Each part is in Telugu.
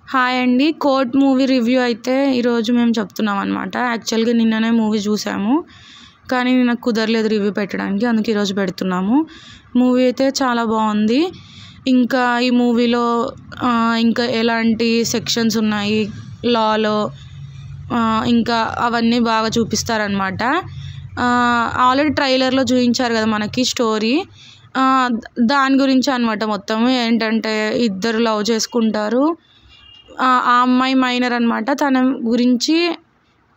హాయ్ అండి. 'కోర్ట్' మూవీ రివ్యూ అయితే ఈరోజు మేము చెప్తున్నాం అనమాట. యాక్చువల్‌గా నిన్ననే మూవీ చూసాము. కానీ నాకు కుదరలేదు రివ్యూ పెట్టడానికి. అందుకే ఈరోజు పెడుతున్నాము. మూవీ అయితే చాలా బాగుంది. ఇంకా ఈ మూవీలో ఇంకా ఎలాంటి సెక్షన్స్ ఉన్నాయి లాలో, ఇంకా అవన్నీ బాగా చూపిస్తారనమాట. ఆల్రెడీ ట్రైలర్‌లో చూయించారు కదా మనకి స్టోరీ. దాని గురించి అనమాట మొత్తం. ఏంటంటే ఇద్దరు లవ్ చేసుకుంటారు. ఆ అమ్మాయి మైనర్ అనమాట. తన గురించి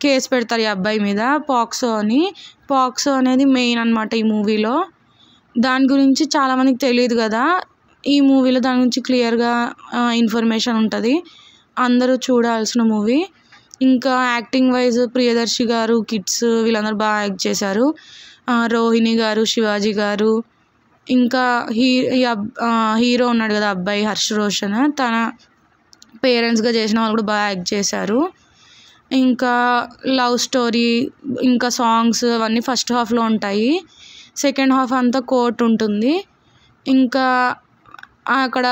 కేసు పెడతారు ఈ అబ్బాయి మీద, పాక్సో అని. పాక్సో అనేది మెయిన్ అనమాట ఈ మూవీలో. దాని గురించి చాలామందికి తెలియదు కదా. ఈ మూవీలో దాని గురించి క్లియర్గా ఇన్ఫర్మేషన్ ఉంటుంది. అందరూ చూడాల్సిన మూవీ. ఇంకా యాక్టింగ్ వైజ్ ప్రియదర్శి గారు, కిడ్స్ వీళ్ళందరూ బాగా యాక్ట్ చేశారు. రోహిణి గారు, శివాజీ గారు, ఇంకా హీరో ఉన్నాడు కదా అబ్బాయి హర్ష్ రోషన్, తన పేరెంట్స్గా చేసిన వాళ్ళు కూడా బాగా యాక్ట్ చేశారు. ఇంకా లవ్ స్టోరీ, ఇంకా సాంగ్స్ అవన్నీ ఫస్ట్ హాఫ్లో ఉంటాయి. సెకండ్ హాఫ్ అంతా కోర్ట్ ఉంటుంది. ఇంకా అక్కడ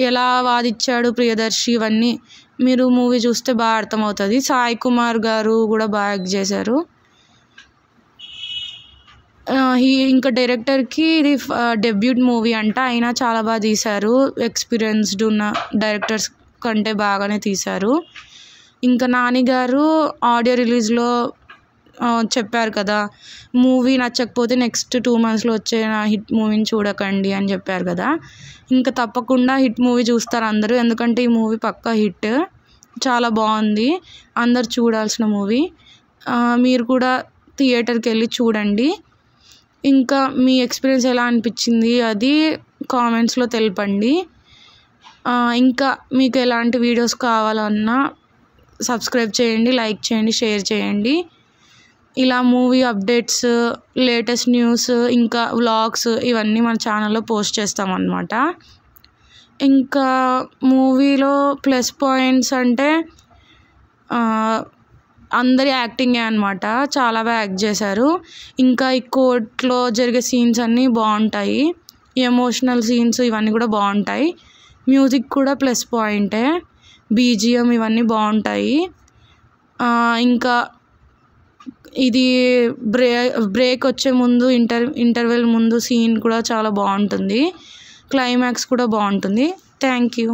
ఎలా వాదించాడు ప్రియదర్శి ఇవన్నీ మీరు మూవీ చూస్తే బాగా అర్థమవుతుంది. సాయి కుమార్ గారు కూడా బాగా యాక్ట్ చేశారు. ఇంకా డైరెక్టర్కి ఇది డెబ్యూట్ మూవీ అంట. అయినా చాలా బాగా తీశారు. ఎక్స్పీరియన్స్డ్ ఉన్న డైరెక్టర్స్ కంటే బాగానే తీశారు. ఇంకా నాని గారు ఆడియో రిలీజ్లో చెప్పారు కదా, మూవీ నచ్చకపోతే నెక్స్ట్ 2 monthsలో వచ్చే నా హిట్ మూవీని చూడకండి అని చెప్పారు కదా. ఇంకా తప్పకుండా హిట్ మూవీ చూస్తారు అందరూ. ఎందుకంటే ఈ మూవీ పక్కా హిట్. చాలా బాగుంది. అందరు చూడాల్సిన మూవీ. మీరు కూడా థియేటర్కి వెళ్ళి చూడండి. ఇంకా మీ ఎక్స్పీరియన్స్ ఎలా అనిపించింది అది కామెంట్స్లో తెలపండి. ఇంకా మీకు ఎలాంటి వీడియోస్ కావాలన్నా సబ్స్క్రైబ్ చేయండి, లైక్ చేయండి, షేర్ చేయండి. ఇలా మూవీ అప్డేట్స్, లేటెస్ట్ న్యూస్, ఇంకా వ్లాగ్స్ ఇవన్నీ మన ఛానల్లో పోస్ట్ చేస్తామన్నమాట. ఇంకా మూవీలో ప్లస్ పాయింట్స్ అంటే అందరి యాక్టింగే అనమాట. చాలా బాగా యాక్ట్ చేశారు. ఇంకా ఈ కోర్ట్లో జరిగే సీన్స్ అన్నీ బాగుంటాయి. ఎమోషనల్ సీన్స్ ఇవన్నీ కూడా బాగుంటాయి. మ్యూజిక్ కూడా ప్లస్ పాయింటే. బీజిఎం ఇవన్నీ బాగుంటాయి. ఇంకా ఇది బ్రేక్ వచ్చే ముందు ఇంటర్వెల్ ముందు సీన్ కూడా చాలా బాగుంటుంది. క్లైమాక్స్ కూడా బాగుంటుంది. Thank you.